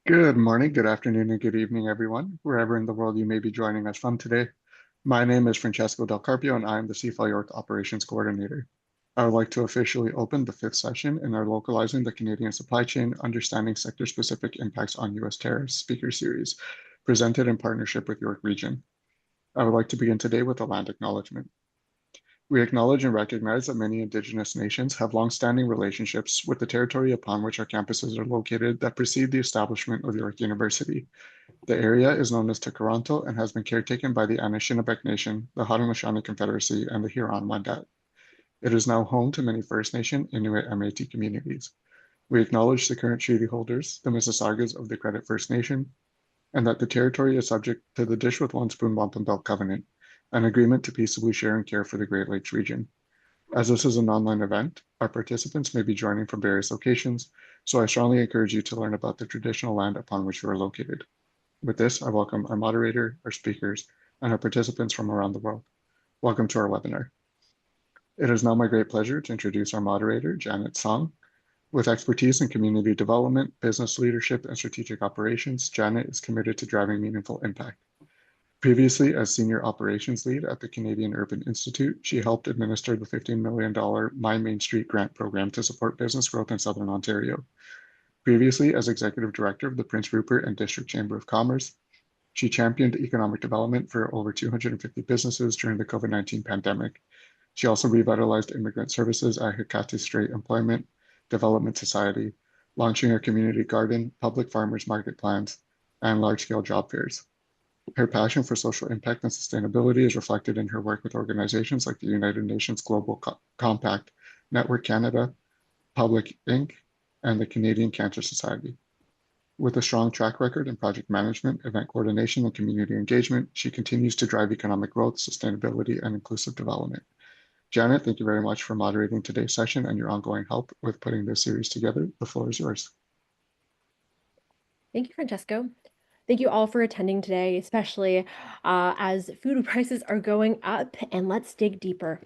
Good morning, good afternoon, and good evening, everyone, wherever in the world you may be joining us from today. My name is Francesco Del Carpio, and I am the CFL York Operations Coordinator. I would like to officially open the fifth session in our Localizing the Canadian Supply Chain, Understanding Sector-Specific Impacts on U.S. Tariffs speaker series, presented in partnership with York Region. I would like to begin today with a land acknowledgement. We acknowledge and recognize that many Indigenous nations have long-standing relationships with the territory upon which our campuses are located that precede the establishment of York University. The area is known as Takaranto and has been caretaken by the Anishinaabe Nation, the Haudenosaunee Confederacy, and the Huron-Wendat. It is now home to many First Nation, Inuit, and Métis communities. We acknowledge the current treaty holders, the Mississaugas of the Credit First Nation, and that the territory is subject to the Dish with One Spoon Wampum Belt Covenant, an agreement to peaceably share and care for the Great Lakes region. As this is an online event, our participants may be joining from various locations, so I strongly encourage you to learn about the traditional land upon which you are located. With this, I welcome our moderator, our speakers, and our participants from around the world. Welcome to our webinar. It is now my great pleasure to introduce our moderator, Janet Song. With expertise in community development, business leadership, and strategic operations, Janet is committed to driving meaningful impact. Previously, as Senior Operations Lead at the Canadian Urban Institute, she helped administer the $15 million My Main Street grant program to support business growth in Southern Ontario. Previously, as Executive Director of the Prince Rupert and District Chamber of Commerce, she championed economic development for over 250 businesses during the COVID-19 pandemic. She also revitalized immigrant services at Hecate Strait Employment Development Society, launching a community garden, public farmers market plans, and large-scale job fairs. Her passion for social impact and sustainability is reflected in her work with organizations like the United Nations Global Compact, Network Canada, Public Inc., and the Canadian Cancer Society. With a strong track record in project management, event coordination, and community engagement, she continues to drive economic growth, sustainability, and inclusive development. Janet, thank you very much for moderating today's session and your ongoing help with putting this series together. The floor is yours. Thank you, Francesco. Thank you all for attending today, especially as food prices are going up, and let's dig deeper.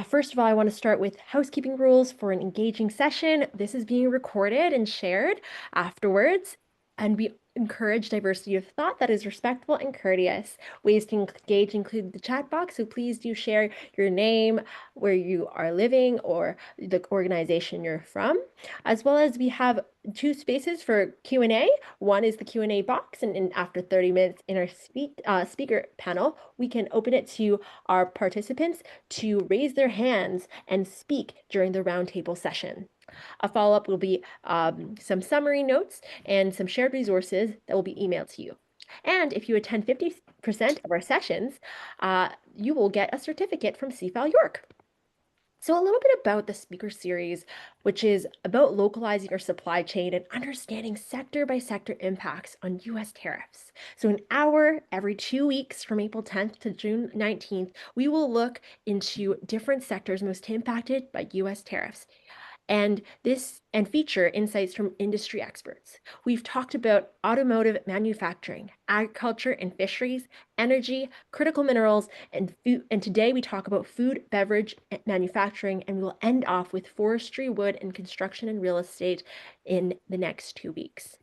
First of all, I want to start with housekeeping rules for an engaging session. This is being recorded and shared afterwards, and we encourage diversity of thought that is respectful and courteous. Ways to engage include the chat box, so please do share your name, where you are living, or the organization you're from, as well as we have two spaces for Q&A. One is the Q&A box, and after 30 minutes in our speaker panel, we can open it to our participants to raise their hands and speak during the roundtable session. A follow-up will be some summary notes and some shared resources that will be emailed to you. And if you attend 50% of our sessions, you will get a certificate from CFAL York. So a little bit about the speaker series, which is about localizing our supply chain and understanding sector-by-sector impacts on U.S. tariffs. So an hour every 2 weeks from April 10th to June 19th, we will look into different sectors most impacted by U.S. tariffs and feature insights from industry experts. We've talked about automotive manufacturing, agriculture and fisheries, energy, critical minerals, and food. And today we talk about food, beverage, manufacturing, and we'll end off with forestry, wood, and construction and real estate in the next 2 weeks.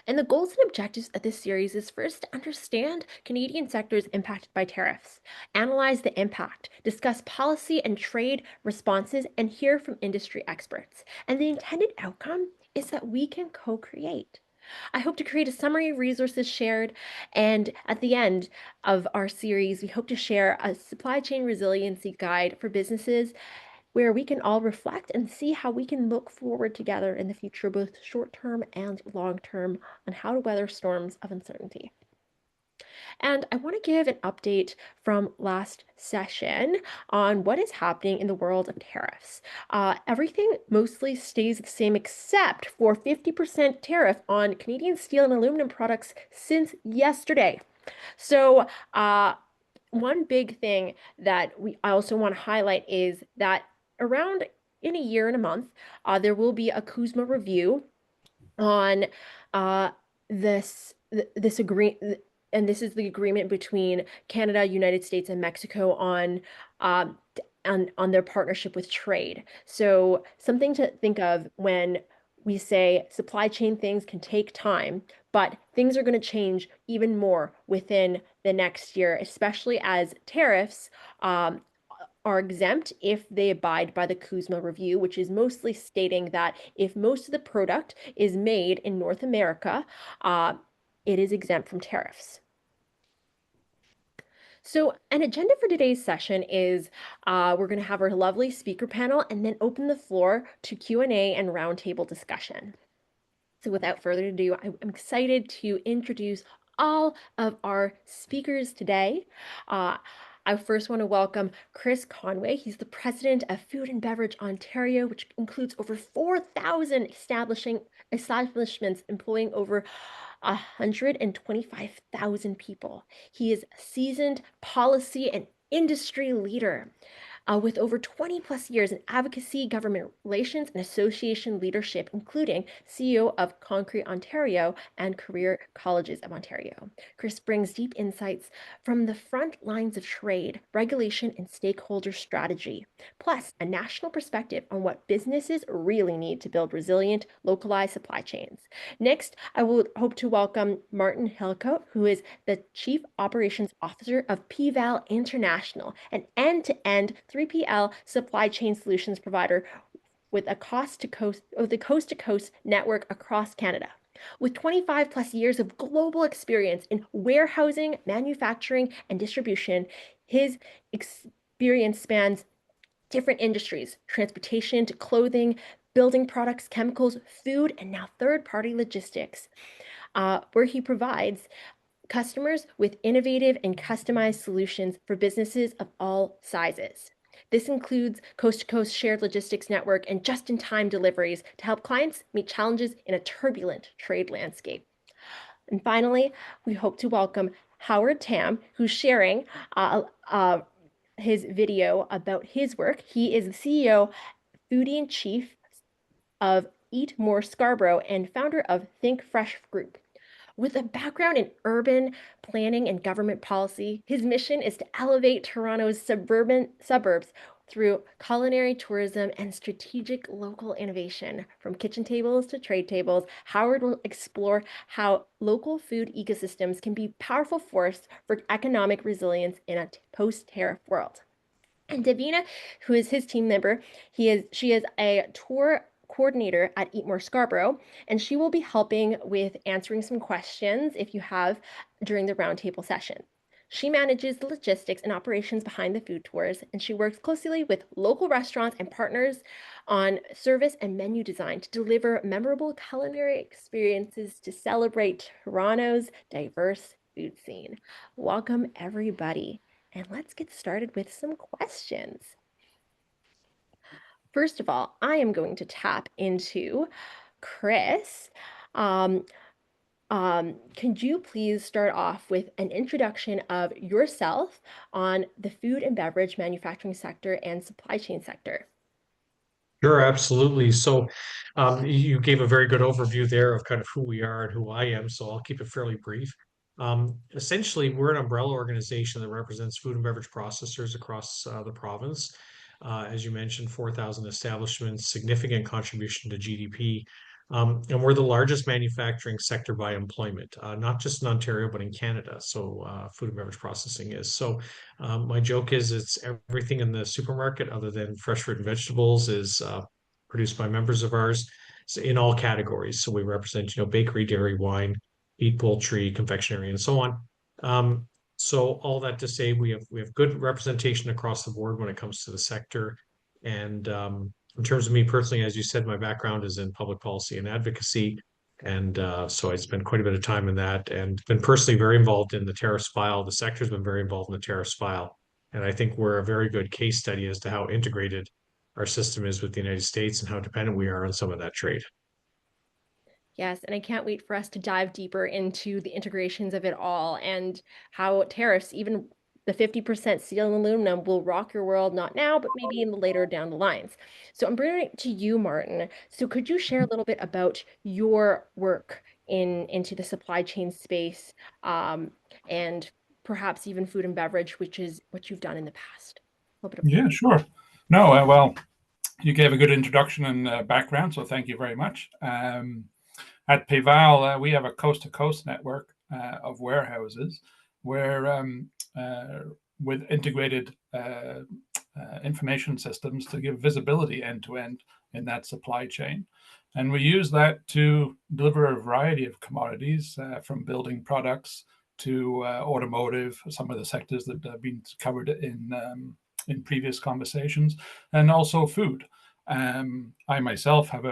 And the goals and objectives of this series is first to understand Canadian sectors impacted by tariffs, analyze the impact, discuss policy and trade responses, and hear from industry experts. And the intended outcome is that we can co-create. I hope to create a summary of resources shared, and at the end of our series, we hope to share a supply chain resiliency guide for businesses where we can all reflect and see how we can look forward together in the future, both short-term and long-term, on how to weather storms of uncertainty. And I want to give an update from last session on what is happening in the world of tariffs. Everything mostly stays the same except for 50% tariff on Canadian steel and aluminum products since yesterday. So one big thing that I also want to highlight is that around in a year and a month, there will be a CUSMA review on this agreement, and this is the agreement between Canada, United States, and Mexico on their partnership with trade. So something to think of when we say supply chain things can take time, but things are going to change even more within the next year, especially as tariffs are exempt if they abide by the Kuzma review, which is mostly stating that if most of the product is made in North America, it is exempt from tariffs. So an agenda for today's session is we're going to have our lovely speaker panel and then open the floor to Q&A and roundtable discussion. So without further ado, I'm excited to introduce all of our speakers today. I first want to welcome Chris Conway. He's the president of Food and Beverage Ontario, which includes over 4,000 establishments employing over 125,000 people. He is a seasoned policy and industry leader with over 20 plus years in advocacy, government relations, and association leadership, including CEO of Concrete Ontario and Career Colleges of Ontario. Chris brings deep insights from the front lines of trade, regulation, and stakeholder strategy, plus a national perspective on what businesses really need to build resilient, localized supply chains. Next, I will hope to welcome Martin Hilcoat, who is the Chief Operations Officer of PVAL International, an end-to-end 3PL supply chain solutions provider with a coast-to-coast network across Canada. With 25 plus years of global experience in warehousing, manufacturing, and distribution, his experience spans different industries, transportation to clothing, building products, chemicals, food, and now third-party logistics, where he provides customers with innovative and customized solutions for businesses of all sizes. This includes coast-to-coast shared logistics network and just-in-time deliveries to help clients meet challenges in a turbulent trade landscape. And finally, we hope to welcome Howard Tam, who's sharing his video about his work. He is the CEO, Foodie-in-Chief of Eat More Scarborough and founder of Think Fresh Group. With a background in urban planning and government policy, his mission is to elevate Toronto's suburbs through culinary tourism and strategic local innovation. From kitchen tables to trade tables, Howard will explore how local food ecosystems can be a powerful force for economic resilience in a post-tariff world. And Davina, who is his team member, she is a tour coordinator at Eat More Scarborough, and she will be helping with answering some questions if you have during the roundtable session. She manages the logistics and operations behind the food tours, and she works closely with local restaurants and partners on service and menu design to deliver memorable culinary experiences to celebrate Toronto's diverse food scene. Welcome, everybody, and let's get started with some questions. First of all, I am going to tap into Chris. Could you please start off with an introduction of yourself on the food and beverage manufacturing sector and supply chain sector? Sure, absolutely. So you gave a very good overview there of kind of who we are and who I am, so I'll keep it fairly brief. Essentially, we're an umbrella organization that represents food and beverage processors across the province. As you mentioned, 4,000 establishments, significant contribution to GDP. And we're the largest manufacturing sector by employment, not just in Ontario, but in Canada. So food and beverage processing is. So my joke is it's everything in the supermarket other than fresh fruit and vegetables is produced by members of ours, so in all categories. So we represent, bakery, dairy, wine, meat, poultry, confectionery, and so on. So all that to say, we have good representation across the board when it comes to the sector. And in terms of me personally, as you said, my background is in public policy and advocacy. And so I spent quite a bit of time in that and been personally very involved in the tariffs file. The sector's been very involved in the tariffs file. And I think we're a very good case study as to how integrated our system is with the United States and how dependent we are on some of that trade. Yes, and I can't wait for us to dive deeper into the integrations of it all and how tariffs, even the 50% steel and aluminum, will rock your world, not now, but maybe in the later down the lines. So I'm bringing it to you, Martin. So could you share a little bit about your work into the supply chain space, and perhaps even food and beverage, which is what you've done in the past? A little bit of Yeah, sure. No, well, You gave a good introduction and background, so thank you very much. At Pival, we have a coast-to-coast network of warehouses where with integrated information systems to give visibility end-to-end in that supply chain. And we use that to deliver a variety of commodities from building products to automotive, some of the sectors that have been covered in previous conversations, and also food. I myself have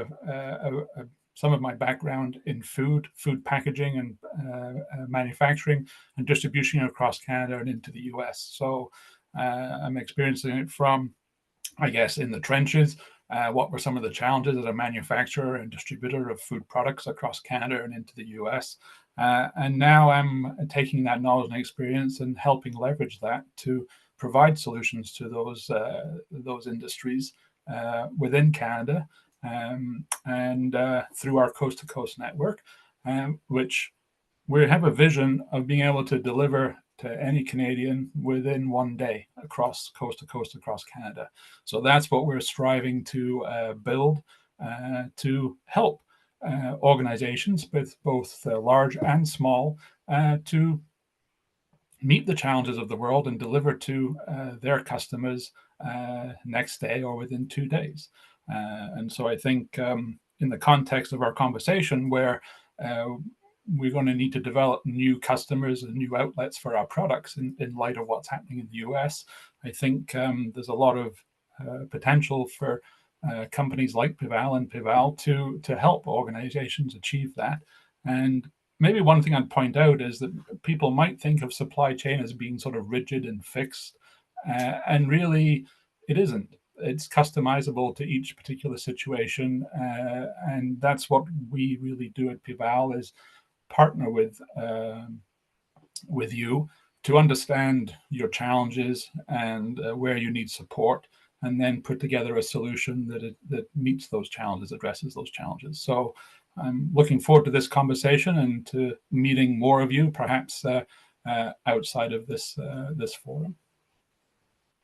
some of my background in food packaging and manufacturing and distribution across Canada and into the US. So I'm experiencing it from, I guess, in the trenches. What were some of the challenges as a manufacturer and distributor of food products across Canada and into the US? And now I'm taking that knowledge and experience and helping leverage that to provide solutions to those industries within Canada and through our coast-to-coast network, which we have a vision of being able to deliver to any Canadian within one day across coast to coast across Canada. So that's what we're striving to build to help organizations, both large and small, to meet the challenges of the world and deliver to their customers next day or within 2 days. And so I think in the context of our conversation where we're going to need to develop new customers and new outlets for our products in light of what's happening in the US, I think there's a lot of potential for companies like Pival and Pival to help organizations achieve that. And maybe one thing I'd point out is that people might think of supply chain as being sort of rigid and fixed, and really it isn't. It's customizable to each particular situation, and that's what we really do at Pival is partner with you to understand your challenges and where you need support, and then put together a solution that meets those challenges, addresses those challenges. So I'm looking forward to this conversation and to meeting more of you, perhaps outside of this forum.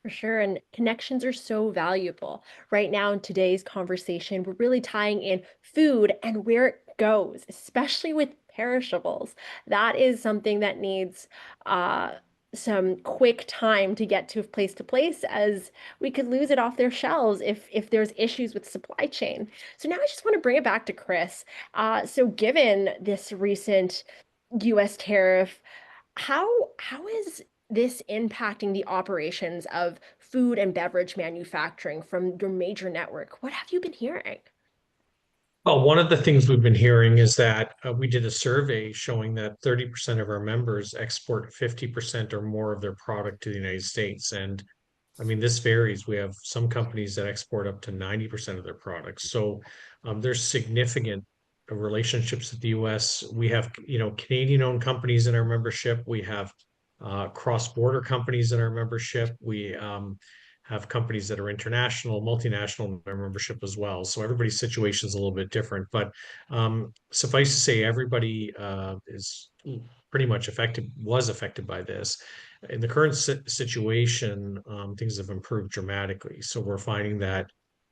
For sure. And connections are so valuable. Right now, in today's conversation, we're really tying in food and where it goes, especially with perishables. That is something that needs some quick time to get to place, as we could lose it off their shelves if there's issues with supply chain. So now I just want to bring it back to Chris. So given this recent US tariff, how is this impacting the operations of food and beverage manufacturing from your major network? What have you been hearing? Well, one of the things we've been hearing is that we did a survey showing that 30% of our members export 50% or more of their product to the United States. And I mean, this varies. We have some companies that export up to 90% of their products. So there's significant relationships with the US. We have, Canadian-owned companies in our membership. We have cross-border companies in our membership. We have companies that are international, multinational in our membership as well. So everybody's situation is a little bit different. But suffice to say, everybody is pretty much was affected by this. In the current situation, things have improved dramatically. So we're finding that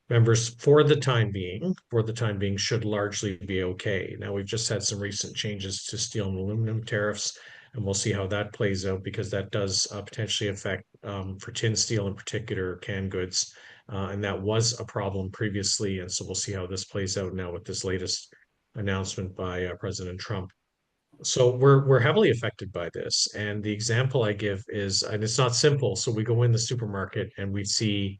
members, for the time being, should largely be okay. Now we've just had some recent changes to steel and aluminum tariffs, and we'll see how that plays out because that does potentially affect, for tin steel in particular, canned goods, and that was a problem previously. And so we'll see how this plays out now with this latest announcement by President Trump. So we're heavily affected by this. And the example I give is, and it's not simple. So we go in the supermarket and we see,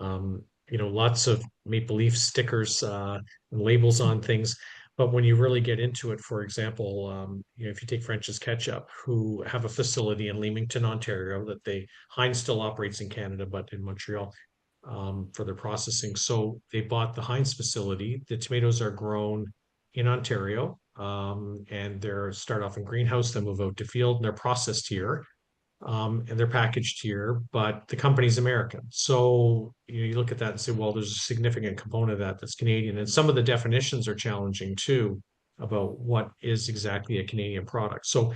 lots of maple leaf stickers and labels on things. But when you really get into it, for example, if you take French's Ketchup, who have a facility in Leamington, Ontario, Heinz still operates in Canada, but in Montreal for their processing. So they bought the Heinz facility. The tomatoes are grown in Ontario, and they're start off in greenhouse, then move out to field, and they're processed here, and they're packaged here. But the company's American, so you look at that and say, well, there's a significant component of that that's Canadian, and some of the definitions are challenging too about what is exactly a Canadian product. So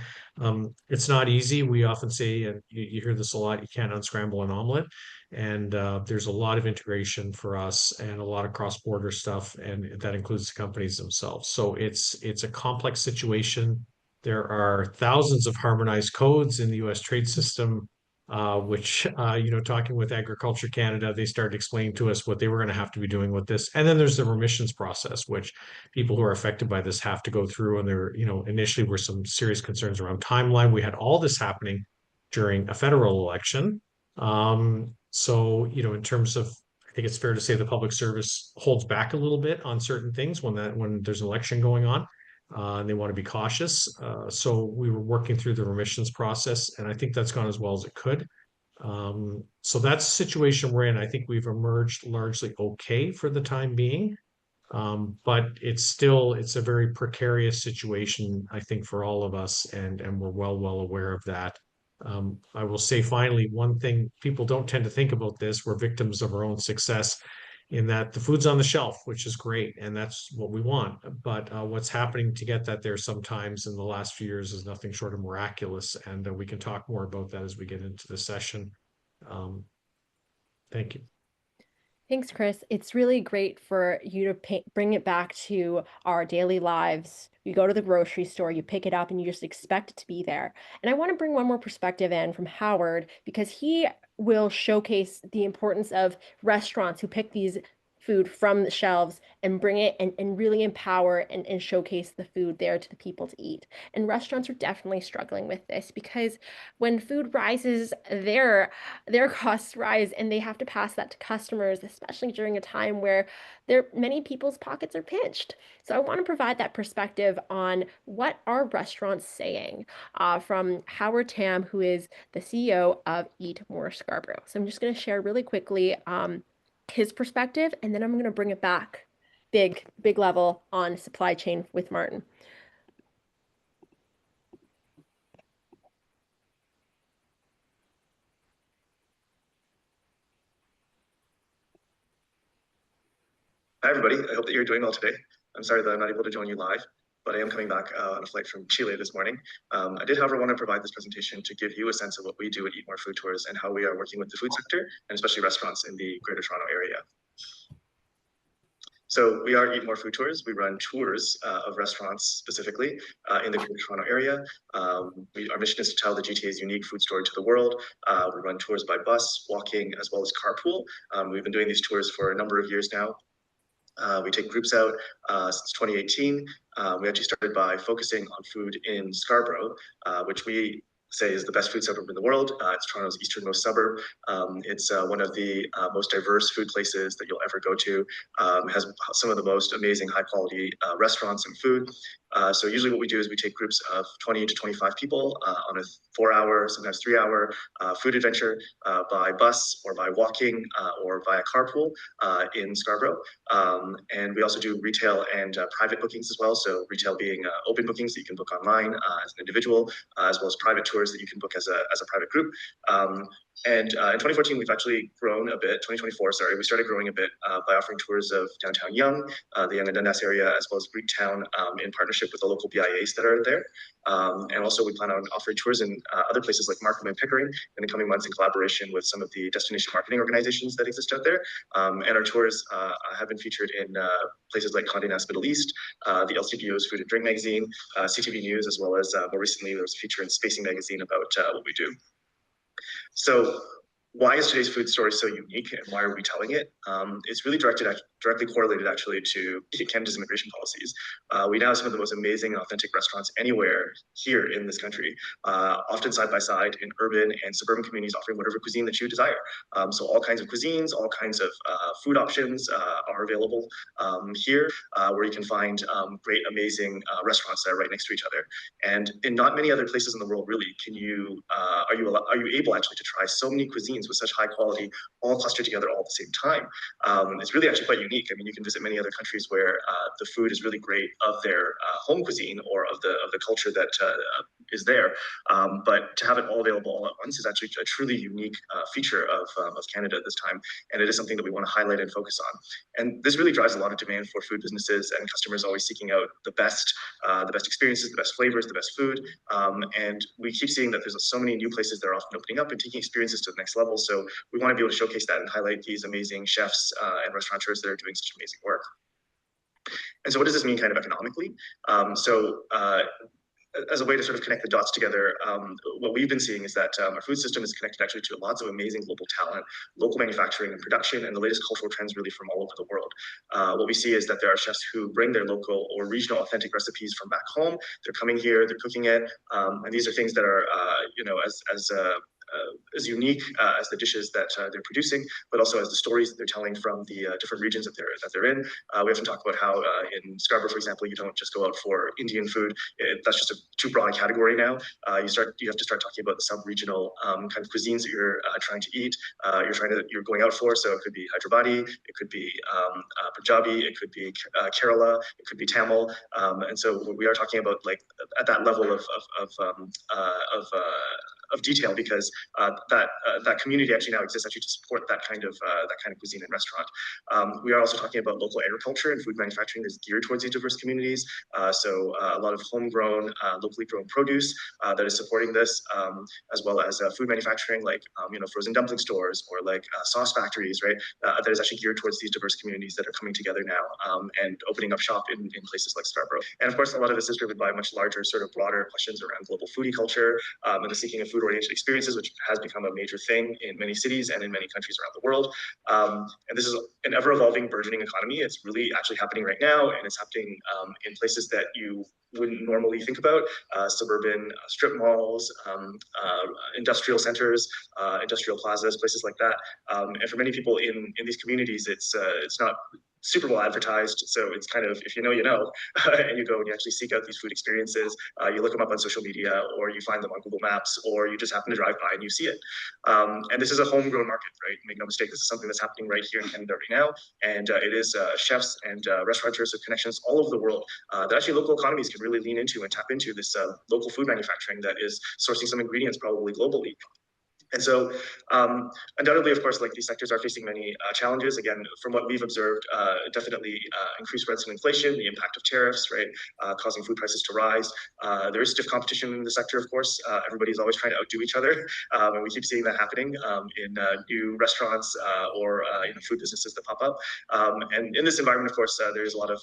it's not easy. We often say, and you hear this a lot, you can't unscramble an omelet. And there's a lot of integration for us and a lot of cross-border stuff, and that includes the companies themselves. So it's a complex situation. There are thousands of harmonized codes in the U.S. trade system, which, talking with Agriculture Canada, they started explaining to us what they were going to have to be doing with this. And then there's the remissions process, which people who are affected by this have to go through. And there, initially were some serious concerns around timeline. We had all this happening during a federal election. So, in terms of, I think it's fair to say the public service holds back a little bit on certain things when there's an election going on, and they want to be cautious. So we were working through the remissions process, and I think that's gone as well as it could. So that's the situation we're in. I think we've emerged largely okay for the time being. But it's a very precarious situation, I think, for all of us, and we're well aware of that. I will say finally, one thing people don't tend to think about this, we're victims of our own success in that the food's on the shelf, which is great, and that's what we want. But what's happening to get that there sometimes in the last few years is nothing short of miraculous, and we can talk more about that as we get into the session. Thank you. Thanks, Chris. It's really great for you to bring it back to our daily lives. You go to the grocery store, you pick it up, and you just expect it to be there. And I want to bring one more perspective in from Howard, because he will showcase the importance of restaurants who pick these food from the shelves and bring it and really empower and showcase the food there to the people to eat. And restaurants are definitely struggling with this, because when food rises, their costs rise, and they have to pass that to customers, especially during a time where many people's pockets are pinched. So I want to provide that perspective on what are restaurants saying, from Howard Tam, who is the CEO of Eat More Scarborough. So I'm just going to share really quickly his perspective, and then I'm going to bring it back big level on supply chain with Martin. Hi, everybody. I hope that you're doing well today. I'm sorry that I'm not able to join you live, but I am coming back on a flight from Chile this morning. I did, however, want to provide this presentation to give you a sense of what we do at Eat More Food Tours and how we are working with the food sector, and especially restaurants in the Greater Toronto area. So we are Eat More Food Tours. We run tours of restaurants specifically in the Greater Toronto area. Our mission is to tell the GTA's unique food story to the world. We run tours by bus, walking, as well as carpool. We've been doing these tours for a number of years now. We take groups out since 2018. We actually started by focusing on food in Scarborough, which we say is the best food suburb in the world. It's Toronto's easternmost suburb. It's one of the most diverse food places that you'll ever go to. It has some of the most amazing high quality restaurants and food. So usually what we do is we take groups of 20 to 25 people on a 4-hour, sometimes 3-hour food adventure by bus or by walking or via carpool in Scarborough. And we also do retail and private bookings as well. So retail being open bookings that you can book online as an individual, as well as private tours that you can book as a private group. And in 2014, we've actually grown a bit, 2024, sorry, we started growing a bit by offering tours of downtown Yonge, the Yonge and Dundas area, as well as Greektown in partnership with the local BIAs that are there. And also we plan on offering tours in other places like Markham and Pickering in the coming months in collaboration with some of the destination marketing organizations that exist out there. And our tours have been featured in places like Condé Nast Middle East, the LCBO's Food and Drink magazine, CTV News, as well as more recently there was a feature in Spacing magazine about what we do. So why is today's food story so unique, and why are we telling it? It's really directly correlated actually to Canada's immigration policies. We now have some of the most amazing and authentic restaurants anywhere here in this country, often side by side in urban and suburban communities offering whatever cuisine that you desire. So all kinds of cuisines, all kinds of food options are available here, where you can find great, amazing restaurants that are right next to each other. And in not many other places in the world, really, are you able actually to try so many cuisines with such high quality, all clustered together all at the same time. It's really actually quite unique. I mean, you can visit many other countries where the food is really great of their home cuisine or of the culture that is there. But to have it all available all at once is actually a truly unique feature of Canada at this time, and it is something that we want to highlight and focus on. And this really drives a lot of demand for food businesses and customers always seeking out the best experiences, the best flavors, the best food. And we keep seeing that there's so many new places that are often opening up and taking experiences to the next level. So we want to be able to showcase that and highlight these amazing chefs and restaurateurs that are doing such amazing work. And so what does this mean kind of economically? As a way to sort of connect the dots together, what we've been seeing is that our food system is connected actually to lots of amazing global talent, local manufacturing and production, and the latest cultural trends really from all over the world. What we see is that there are chefs who bring their local or regional authentic recipes from back home. They're coming here, they're cooking it, and these are things that are, as unique as the dishes that they're producing, but also as the stories that they're telling from the different regions that they're in. We often talk about how in Scarborough, for example, you don't just go out for Indian food. That's just a too broad a category now. You have to start talking about the sub-regional kind of cuisines that you're trying to eat. You're going out for. So it could be Hyderabadi, it could be Punjabi, it could be Kerala, it could be Tamil, and so we are talking about like at that level of detail, because that community actually now exists actually to support that kind of cuisine and restaurant. We are also talking about local agriculture and food manufacturing that's geared towards these diverse communities. So a lot of homegrown, locally grown produce that is supporting this, as well as food manufacturing like frozen dumpling stores or like sauce factories, right? That is actually geared towards these diverse communities that are coming together now and opening up shop in places like Scarborough. And of course, a lot of this is driven by much larger, sort of broader questions around global foodie culture and the seeking of food-oriented experiences, which has become a major thing in many cities and in many countries around the world. And this is an ever-evolving, burgeoning economy. It's really actually happening right now, and it's happening in places that you wouldn't normally think about, suburban strip malls, industrial centers, industrial plazas, places like that. And for many people in these communities, it's not super well advertised. So it's kind of, if you know, you know, and you go and you actually seek out these food experiences, you look them up on social media, or you find them on Google Maps, or you just happen to drive by and you see it. And this is a homegrown market, right? Make no mistake, this is something that's happening right here in Canada right now. And it is chefs and restaurateurs with connections all over the world that actually local economies can really lean into and tap into this local food manufacturing that is sourcing some ingredients probably globally. And so undoubtedly, of course, like these sectors are facing many challenges. Again, from what we've observed, definitely increased rents and inflation, the impact of tariffs, right, causing food prices to rise. There is stiff competition in the sector, of course. Everybody's always trying to outdo each other. And we keep seeing that happening in new restaurants or food businesses that pop up. And in this environment, of course, there's a lot of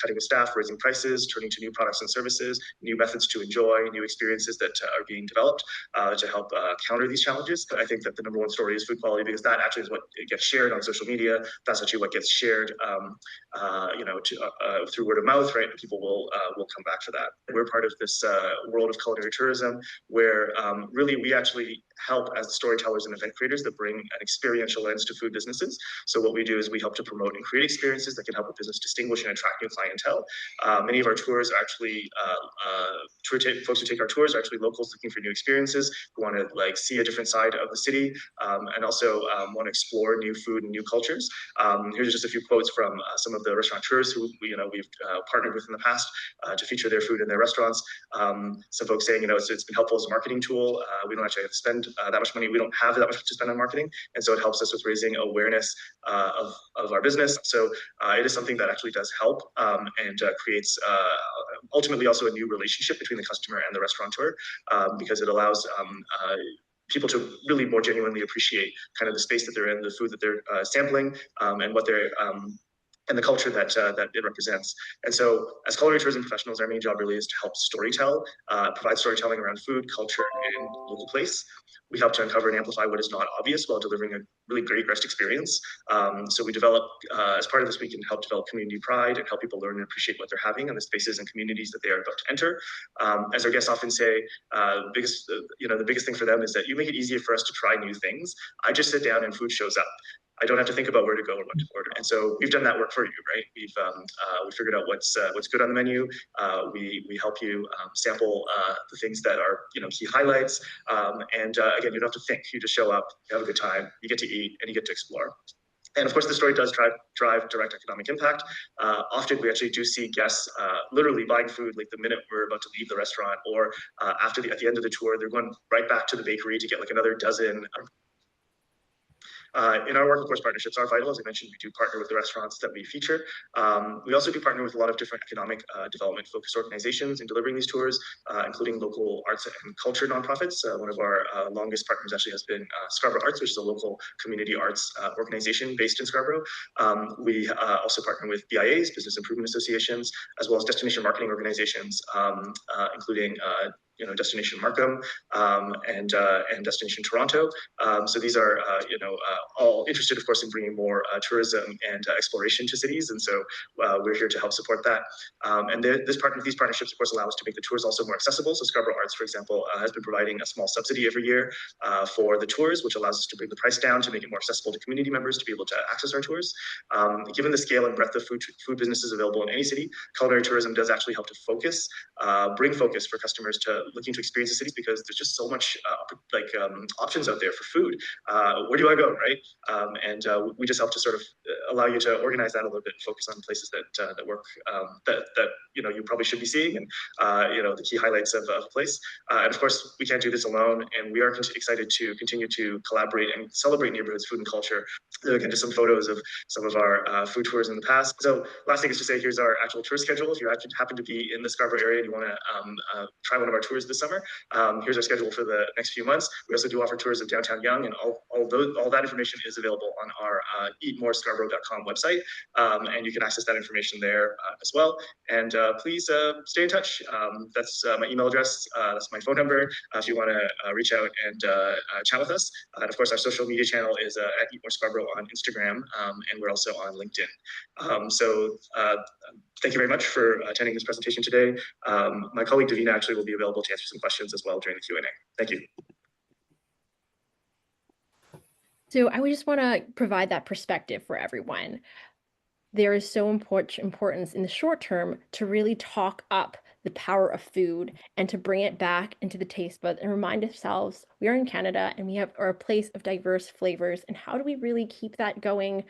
cutting of staff, raising prices, turning to new products and services, new methods to enjoy, new experiences that are being developed to help counter these challenges. I think that the number one story is food quality, because that actually is what gets shared on social media. That's actually what gets shared, through word of mouth, right? People will come back for that. We're part of this world of culinary tourism, where really we actually help as storytellers and event creators that bring an experiential lens to food businesses. So what we do is we help to promote and create experiences that can help a business distinguish and attract new clientele. Many of our tours are actually folks who take our tours are actually locals looking for new experiences, who want to like see a different side of the city, and also want to explore new food and new cultures. Here's just a few quotes from some of the restaurateurs who we've partnered with in the past to feature their food in their restaurants. Some folks saying, it's been helpful as a marketing tool. We don't actually have to spend that much money. We don't have that much to spend on marketing, and so it helps us with raising awareness of our business. So it is something that actually does help and creates ultimately also a new relationship between the customer and the restaurateur, because it allows people to really more genuinely appreciate kind of the space that they're in, the food that they're sampling, and what they're and the culture that it represents. And so as culinary tourism professionals, our main job really is to help storytell, provide storytelling around food, culture, and local place. We help to uncover and amplify what is not obvious while delivering a really great guest experience. So we develop, as part of this, we can help develop community pride and help people learn and appreciate what they're having in the spaces and communities that they are about to enter. As our guests often say, the biggest thing for them is that you make it easier for us to try new things. I just sit down and food shows up. I don't have to think about where to go or what to order. And so we've done that work for you, right? We've figured out what's good on the menu. We help you sample the things that are key highlights. And again, you don't have to think. You just show up, you have a good time, you get to eat, and you get to explore. And of course, the story does drive direct economic impact. Often we actually do see guests literally buying food like the minute we're about to leave the restaurant, or at the end of the tour, they're going right back to the bakery to get like another dozen. In our work, of course, partnerships are vital. As I mentioned, we do partner with the restaurants that we feature. We also do partner with a lot of different economic development focused organizations in delivering these tours, including local arts and culture nonprofits. One of our longest partners actually has been Scarborough Arts, which is a local community arts organization based in Scarborough. We also partner with BIAs, Business Improvement Associations, as well as destination marketing organizations, including Destination Markham and Destination Toronto. So these are all interested, of course, in bringing more tourism and exploration to cities, and so we're here to help support that. And these partnerships, of course, allow us to make the tours also more accessible. So Scarborough Arts, for example, has been providing a small subsidy every year for the tours, which allows us to bring the price down to make it more accessible to community members to be able to access our tours. Given the scale and breadth of food businesses available in any city, culinary tourism does actually help to bring focus for customers to looking to experience the cities, because there's just so much options out there for food. Where do I go, right? And we just help to sort of allow you to organize that a little bit and focus on places that work, that you probably should be seeing, and the key highlights of a place. And of course, we can't do this alone, and we are excited to continue to collaborate and celebrate neighborhoods, food, and culture. Again, just some photos of some of our food tours in the past. So last thing is to say, here's our actual tour schedule. If you actually happen to be in the Scarborough area and you want to try one of our tours this summer, here's our schedule for the next few months. We also do offer tours of downtown Yonge, and all that information is available on our eatmorescarborough.com website, and you can access that information there as well. And please stay in touch. That's my email address. That's my phone number if you want to reach out and chat with us. And of course, our social media channel is at Eat More Scarborough on Instagram, and we're also on LinkedIn. So thank you very much for attending this presentation today. My colleague Davina actually will be available to answer some questions as well during the Q&A. Thank you. So I would just want to provide that perspective for everyone. There is so importance in the short term to really talk up the power of food and to bring it back into the taste buds and remind ourselves we are in Canada and we are a place of diverse flavors. And how do we really keep that going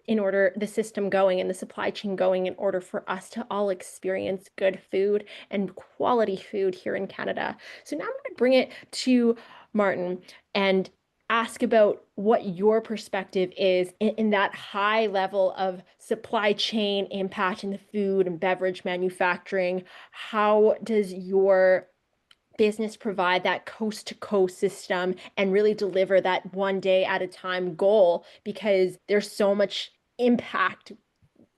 in order, the system going and the supply chain going, in order for us to all experience good food and quality food here in Canada? So now I'm going to bring it to Martin and ask about what your perspective is in that high level of supply chain impact in the food and beverage manufacturing. How does your business provide that coast to coast system and really deliver that one day at a time goal? Because there's so much impact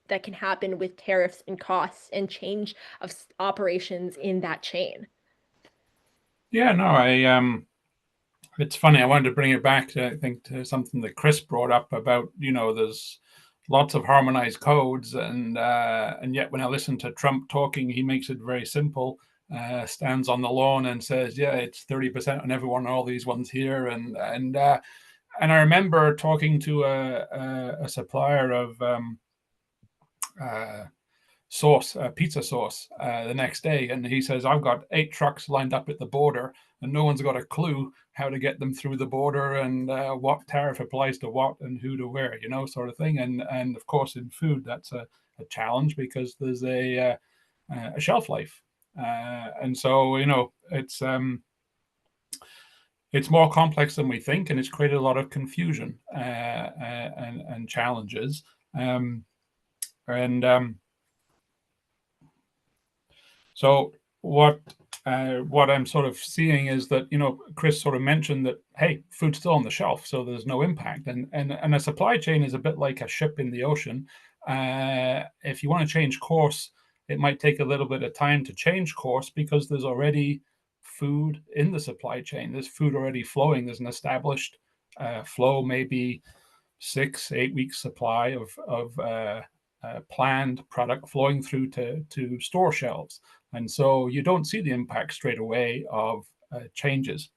that can happen with tariffs and costs and change of operations in that chain. Yeah, no, it's funny. I wanted to bring it back to, I think, to something that Chris brought up about, there's lots of harmonized codes, and yet when I listen to Trump talking, he makes it very simple. Stands on the lawn and says, "Yeah, it's 30% on everyone, all these ones here." And I remember talking to a supplier of pizza sauce the next day, and he says, "I've got 8 trucks lined up at the border, and no one's got a clue how to get them through the border, and what tariff applies to what and who to where, sort of thing." And of course, in food, that's a challenge because there's a shelf life, and so it's more complex than we think, and it's created a lot of confusion and challenges. So what I'm sort of seeing is that, Chris sort of mentioned that, hey, food's still on the shelf, so there's no impact. And a supply chain is a bit like a ship in the ocean. If you want to change course, it might take a little bit of time to change course because there's already food in the supply chain. There's food already flowing. There's an established flow, maybe 6-8 weeks supply of planned product flowing through to store shelves. And so you don't see the impact straight away of changes.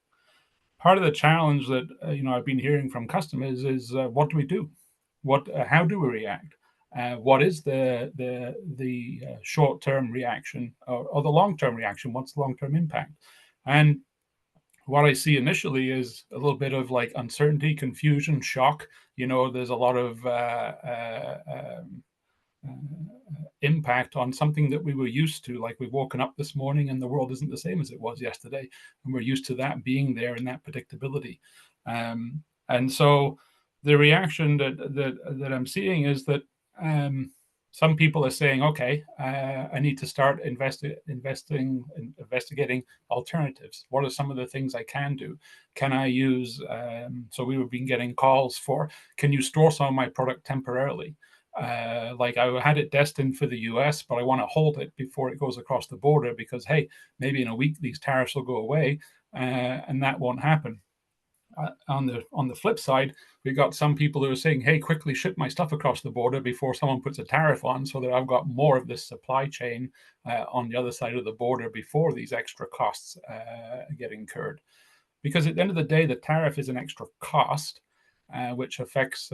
Part of the challenge that I've been hearing from customers is what do we do? How do we react? What is the short-term reaction or the long-term reaction? What's the long-term impact? And what I see initially is a little bit of like uncertainty, confusion, shock. There's a lot of impact on something that we were used to. Like, we've woken up this morning and the world isn't the same as it was yesterday, and we're used to that being there and that predictability. And so the reaction that I'm seeing is that some people are saying, okay, I need to start investigating alternatives. What are some of the things I can do? Can I use, so we've been getting calls for, can you store some of my product temporarily? Like, I had it destined for the US, but I want to hold it before it goes across the border because, hey, maybe in a week these tariffs will go away, and that won't happen. On the flip side, we got some people who are saying, hey, quickly ship my stuff across the border before someone puts a tariff on, so that I've got more of this supply chain on the other side of the border before these extra costs get incurred. Because at the end of the day, the tariff is an extra cost, which affects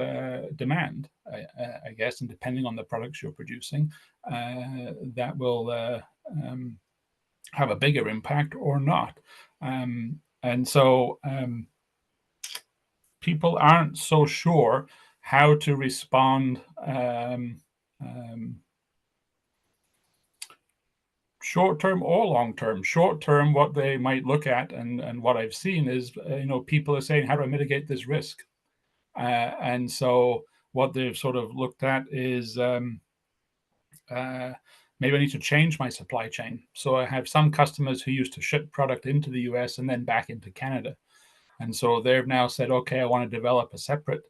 demand, I guess, and depending on the products you're producing, that will have a bigger impact or not. And so people aren't so sure how to respond short-term or long-term. Short-term, what they might look at, and what I've seen is, people are saying, how do I mitigate this risk? And so what they've sort of looked at is, maybe I need to change my supply chain. So I have some customers who used to ship product into the US and then back into Canada. And so they've now said, okay, I want to develop a separate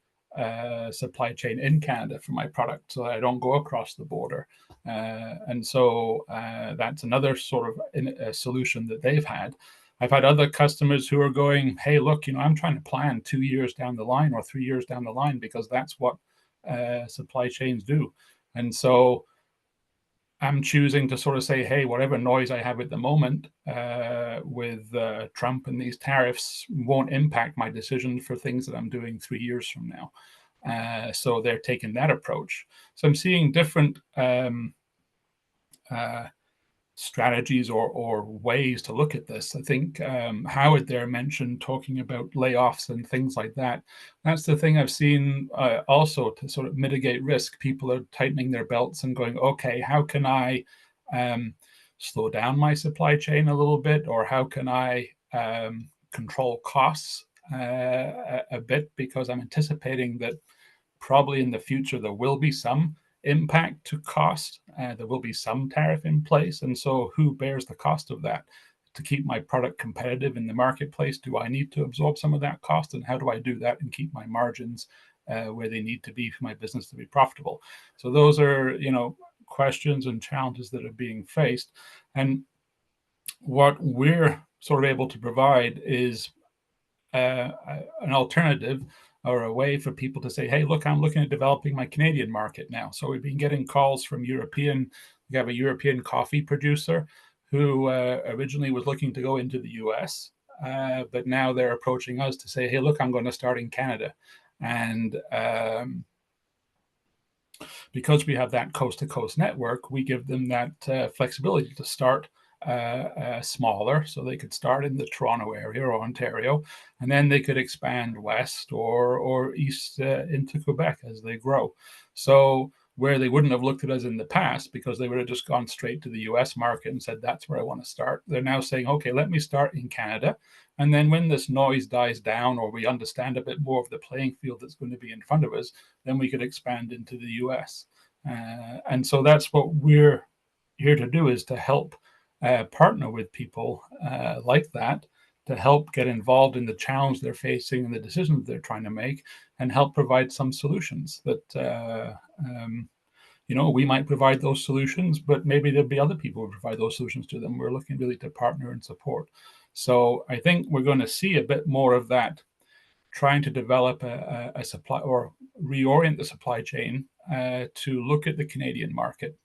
supply chain in Canada for my product so that I don't go across the border. And so that's another sort of solution that they've had. I've had other customers who are going, hey, look, I'm trying to plan 2 years down the line or 3 years down the line, because that's what supply chains do. And so I'm choosing to sort of say, hey, whatever noise I have at the moment with Trump and these tariffs won't impact my decision for things that I'm doing 3 years from now. So they're taking that approach. So I'm seeing different strategies or ways to look at this. I think Howard there mentioned talking about layoffs and things like that. That's the thing I've seen also to sort of mitigate risk. People are tightening their belts and going, okay, how can I slow down my supply chain a little bit, or how can I control costs a bit, because I'm anticipating that probably in the future there will be some impact to cost. There will be some tariff in place. And so who bears the cost of that? To keep my product competitive in the marketplace, do I need to absorb some of that cost? And how do I do that and keep my margins where they need to be for my business to be profitable? So those are, questions and challenges that are being faced. And what we're sort of able to provide is an alternative, or a way for people to say, hey, look, I'm looking at developing my Canadian market now. So we've been getting calls from we have a European coffee producer who originally was looking to go into the US, but now they're approaching us to say, hey, look, I'm going to start in Canada. And because we have that coast-to-coast network, we give them that flexibility to start smaller, so they could start in the Toronto area or Ontario, and then they could expand west or east into Quebec as they grow. So where they wouldn't have looked at us in the past, because they would have just gone straight to the US market and said, that's where I want to start, they're now saying, okay, let me start in Canada. And then when this noise dies down, or we understand a bit more of the playing field that's going to be in front of us, then we could expand into the US. And so that's what we're here to do, is to help partner with people like that, to help get involved in the challenge they're facing and the decisions they're trying to make, and help provide some solutions that, we might provide those solutions, but maybe there'll be other people who provide those solutions to them. We're looking really to partner and support. So I think we're going to see a bit more of that, trying to develop a supply, or reorient the supply chain to look at the Canadian market.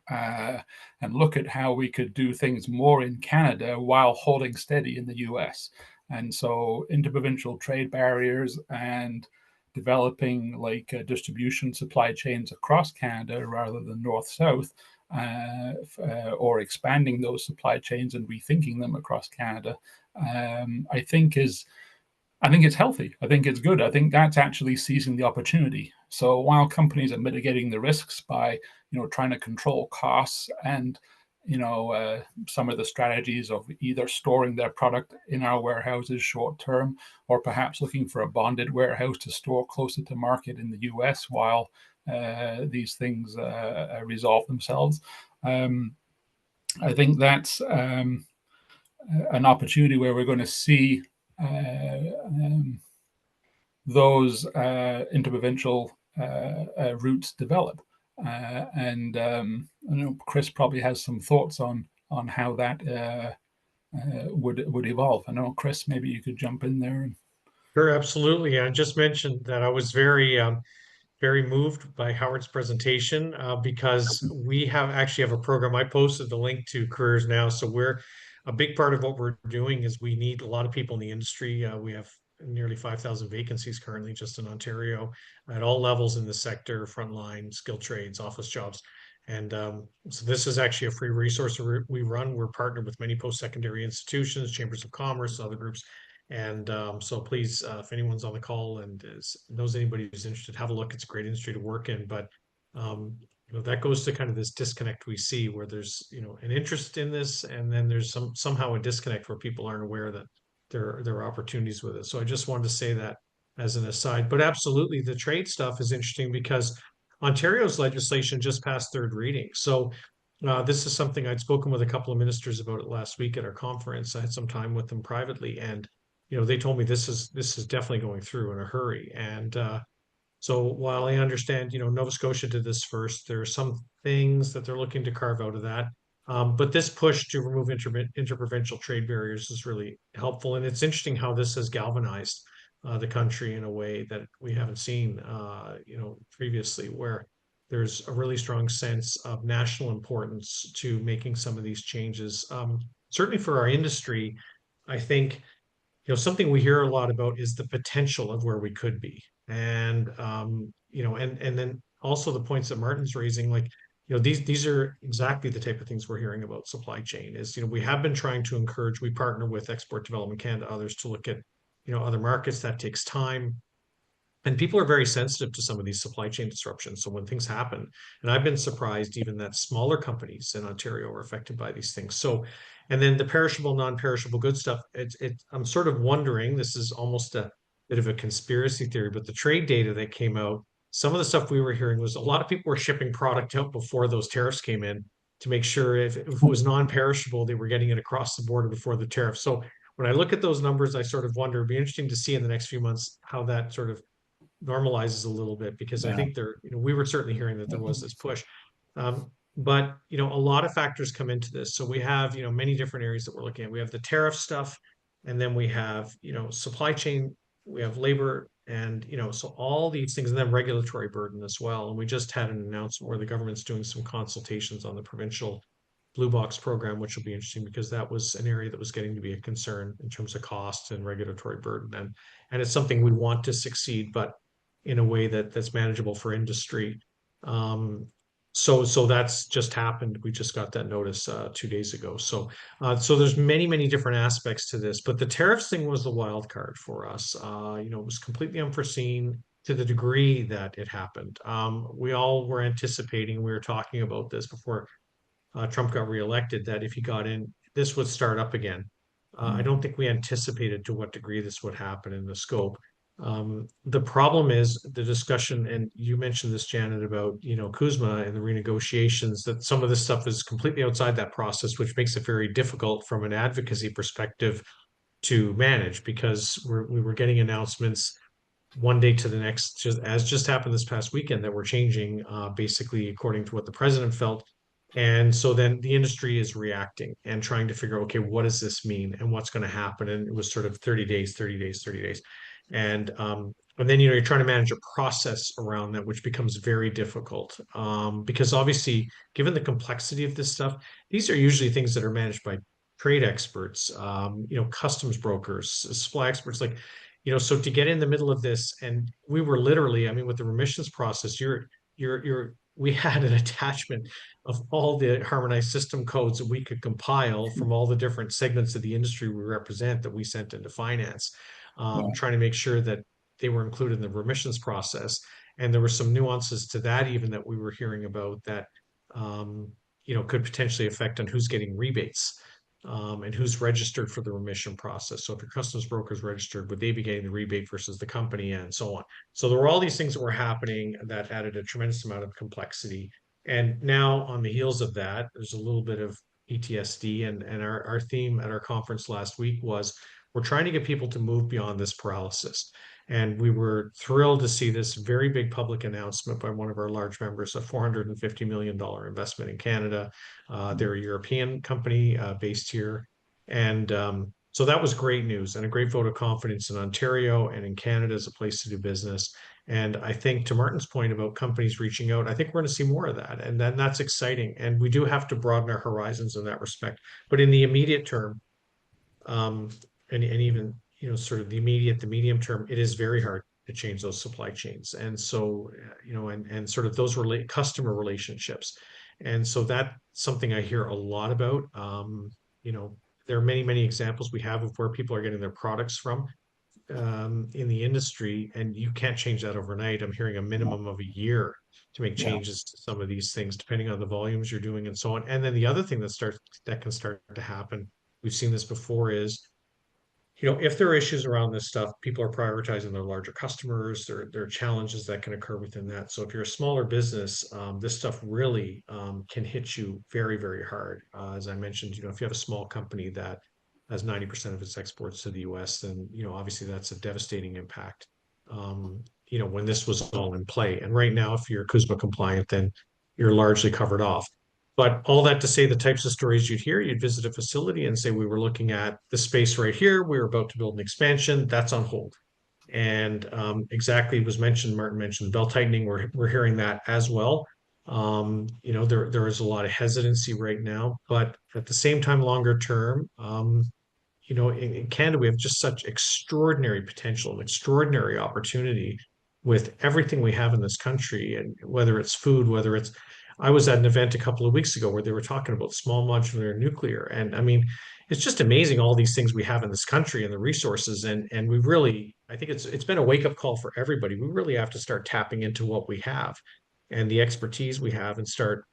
And look at how we could do things more in Canada while holding steady in the US. And so interprovincial trade barriers and developing like distribution supply chains across Canada rather than north-south or expanding those supply chains and rethinking them across Canada, I think it's healthy. I think it's good. I think that's actually seizing the opportunity. So while companies are mitigating the risks by, trying to control costs and, some of the strategies of either storing their product in our warehouses short term, or perhaps looking for a bonded warehouse to store closer to market in the US while these things resolve themselves. I think that's an opportunity where we're going to see those interprovincial routes develop. And I know Chris probably has some thoughts on how that would evolve. I know, Chris, maybe you could jump in there. Sure, absolutely. I just mentioned that I was very moved by Howard's presentation because we actually have a program. I posted the link to Careers Now. So a big part of what we're doing is we need a lot of people in the industry. We have nearly 5,000 vacancies currently just in Ontario at all levels in the sector, frontline, skilled trades, office jobs. And so this is actually a free resource we run. We're partnered with many post-secondary institutions, chambers of commerce, other groups. And so please, if anyone's on the call and knows anybody who's interested, have a look. It's a great industry to work in. But that goes to kind of this disconnect we see where there's an interest in this, and then there's somehow a disconnect where people aren't aware that there are opportunities with it. So I just wanted to say that as an aside. But absolutely, the trade stuff is interesting because Ontario's legislation just passed third reading. So this is something I'd spoken with a couple of ministers about it last week at our conference. I had some time with them privately, and they told me this is definitely going through in a hurry. And so while I understand, Nova Scotia did this first, there are some things that they're looking to carve out of that. But this push to remove interprovincial trade barriers is really helpful. And it's interesting how this has galvanized the country in a way that we haven't seen, previously, where there's a really strong sense of national importance to making some of these changes. Certainly for our industry, I think something we hear a lot about is the potential of where we could be. And and then also the points that Martin's raising, like, these are exactly the type of things we're hearing about supply chain is, we have been trying to encourage, we partner with Export Development Canada, others to look at, other markets. That takes time. And people are very sensitive to some of these supply chain disruptions. So when things happen, and I've been surprised even that smaller companies in Ontario are affected by these things. So, and then the perishable, non-perishable good stuff, I'm sort of wondering, this is almost a bit of a conspiracy theory, but the trade data that came out, some of the stuff we were hearing was a lot of people were shipping product out before those tariffs came in to make sure if it was non-perishable, they were getting it across the border before the tariff. So when I look at those numbers, I sort of wonder, it'd be interesting to see in the next few months how that sort of normalizes a little bit, because I think we were certainly hearing that there was this push. But a lot of factors come into this. So we have, many different areas that we're looking at. We have the tariff stuff, and then we have, supply chain, we have labor, and, so all these things, and then regulatory burden as well. And we just had an announcement where the government's doing some consultations on the provincial Blue Box program, which will be interesting because that was an area that was getting to be a concern in terms of cost and regulatory burden. And it's something we want to succeed, but in a way that's manageable for industry. So that's just happened. We just got that notice 2 days ago. So there's many different aspects to this, but the tariffs thing was the wild card for us. It was completely unforeseen to the degree that it happened. We all were anticipating, we were talking about this before Trump got reelected, that if he got in, this would start up again. I don't think we anticipated to what degree this would happen in the scope. The problem is the discussion, and you mentioned this, Janet, about CUSMA and the renegotiations, that some of this stuff is completely outside that process, which makes it very difficult from an advocacy perspective to manage, because we were getting announcements one day to the next, just happened this past weekend, that we're changing basically according to what the president felt. And so then the industry is reacting and trying to figure, okay, what does this mean and what's going to happen? And it was sort of 30 days, 30 days, 30 days. And then, you're trying to manage a process around that, which becomes very difficult because obviously, given the complexity of this stuff, these are usually things that are managed by trade experts, customs brokers, supply experts, like, so to get in the middle of this, and we were literally, I mean, with the remissions process, you're we had an attachment of all the harmonized system codes that we could compile from all the different segments of the industry we represent that we sent into finance, trying to make sure that they were included in the remissions process. And there were some nuances to that even that we were hearing about that, could potentially affect on who's getting rebates. And who's registered for the remission process. So if your customs broker is registered, would they be getting the rebate versus the company and so on? So there were all these things that were happening that added a tremendous amount of complexity. And now on the heels of that, there's a little bit of PTSD. And our theme at our conference last week was we're trying to get people to move beyond this paralysis. And we were thrilled to see this very big public announcement by one of our large members, a $450 million investment in Canada. They're a European company based here. And so that was great news and a great vote of confidence in Ontario and in Canada as a place to do business. And I think to Martin's point about companies reaching out, I think we're going to see more of that. And then that's exciting. And we do have to broaden our horizons in that respect. But in the immediate term, and even sort of the medium term, it is very hard to change those supply chains, and so and sort of those customer relationships, and so that's something I hear a lot about. There are many examples we have of where people are getting their products from in the industry, and you can't change that overnight. I'm hearing a minimum of a year to make changes to some of these things, depending on the volumes you're doing and so on. And then the other thing that can start to happen, we've seen this before, is if there are issues around this stuff, people are prioritizing their larger customers. There are challenges that can occur within that. So if you're a smaller business, this stuff really can hit you very, very hard. As I mentioned, if you have a small company that has 90% of its exports to the US, then obviously that's a devastating impact. When this was all in play. And right now, if you're CUSMA compliant, then you're largely covered off. But all that to say, the types of stories you'd hear, you'd visit a facility and say, we were looking at the space right here. We were about to build an expansion. That's on hold. And exactly was mentioned, Martin mentioned belt tightening. We're hearing that as well. There is a lot of hesitancy right now, but at the same time, longer term, in Canada, we have just such extraordinary potential and extraordinary opportunity with everything we have in this country, and whether it's food, I was at an event a couple of weeks ago where they were talking about small modular nuclear. And I mean, it's just amazing all these things we have in this country and the resources. And we really, I think it's been a wake-up call for everybody. We really have to start tapping into what we have and the expertise we have and start,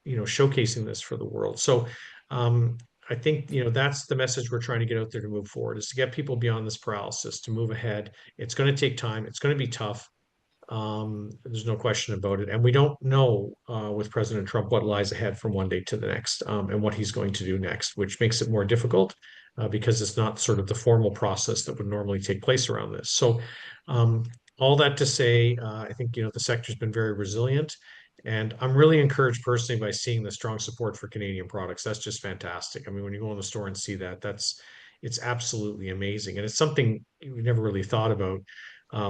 showcasing this for the world. So I think, that's the message we're trying to get out there to move forward, is to get people beyond this paralysis, to move ahead. It's going to take time. It's going to be tough. There's no question about it. And we don't know with President Trump what lies ahead from one day to the next, and what he's going to do next, which makes it more difficult because it's not sort of the formal process that would normally take place around this. So all that to say, I think, the sector's been very resilient. And I'm really encouraged personally by seeing the strong support for Canadian products. That's just fantastic. I mean, when you go in the store and see that, it's absolutely amazing. And it's something we never really thought about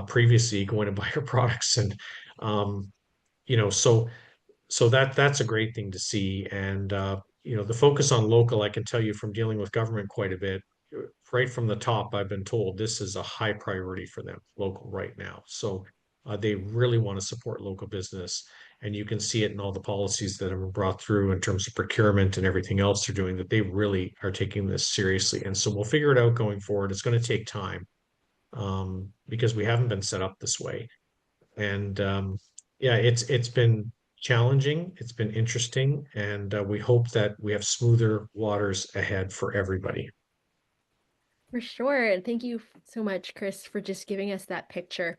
previously, going to buy your products. And so that's a great thing to see. And the focus on local, I can tell you from dealing with government quite a bit, right from the top, I've been told this is a high priority for them, local right now. So they really want to support local business. And you can see it in all the policies that have been brought through in terms of procurement and everything else they're doing, that they really are taking this seriously. And so we'll figure it out going forward. It's going to take time because we haven't been set up this way. And it's been challenging. It's been interesting. And we hope that we have smoother waters ahead for everybody. For sure. Thank you so much, Chris, for just giving us that picture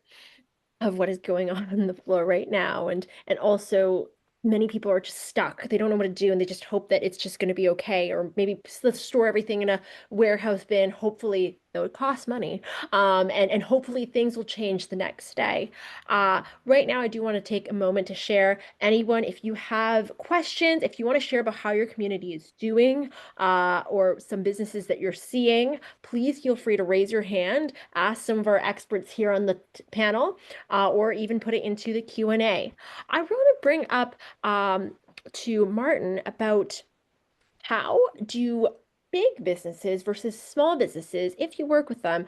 of what is going on the floor right now. And also many people are just stuck. They don't know what to do, and they just hope that it's just going to be okay. Or maybe let's store everything in a warehouse bin. Hopefully, though it costs money. And hopefully things will change the next day. Right now, I do want to take a moment to share. Anyone, if you have questions, if you want to share about how your community is doing, or some businesses that you're seeing, please feel free to raise your hand, ask some of our experts here on the panel, or even put it into the Q&A. I want to bring up to Martin about how do big businesses versus small businesses, if you work with them,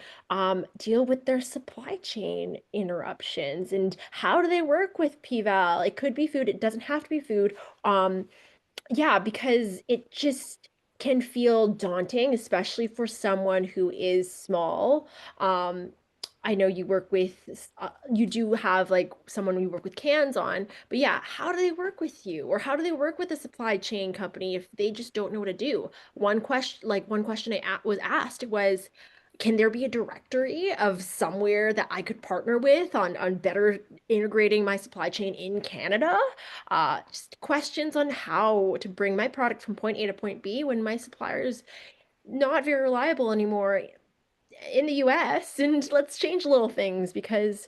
deal with their supply chain interruptions, and how do they work with PVAL? It could be food, it doesn't have to be food. Yeah, because it just can feel daunting, especially for someone who is small. Um, I know you work with, you do have like someone you work with cans on, but yeah, how do they work with you? Or how do they work with a supply chain company if they just don't know what to do? One question was asked was, can there be a directory of somewhere that I could partner with on better integrating my supply chain in Canada? Just questions on how to bring my product from point A to point B when my supplier is not very reliable anymore in the US. And let's change little things because,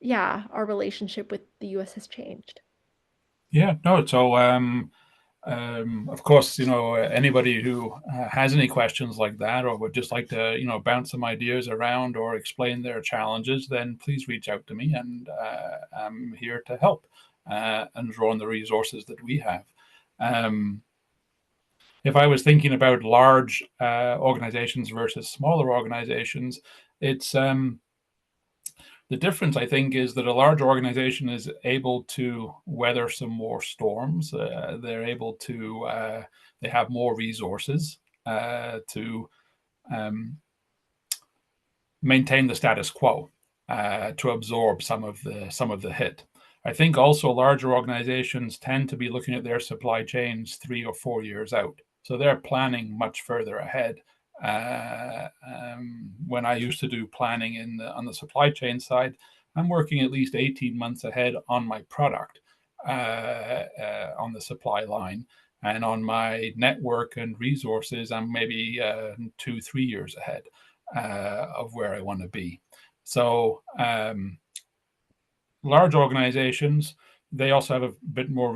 yeah, our relationship with the US has changed. Yeah, no. So, of course, anybody who has any questions like that, or would just like to, bounce some ideas around or explain their challenges, then please reach out to me, and I'm here to help and draw on the resources that we have. If I was thinking about large organizations versus smaller organizations, it's the difference, I think, is that a large organization is able to weather some more storms. They're able to, they have more resources to maintain the status quo, to absorb some of the hit. I think also larger organizations tend to be looking at their supply chains 3 or 4 years out. So they're planning much further ahead. When I used to do planning on the supply chain side, I'm working at least 18 months ahead on my product, on the supply line, and on my network and resources, I'm maybe 2-3 years ahead of where I want to be. So large organizations, they also have a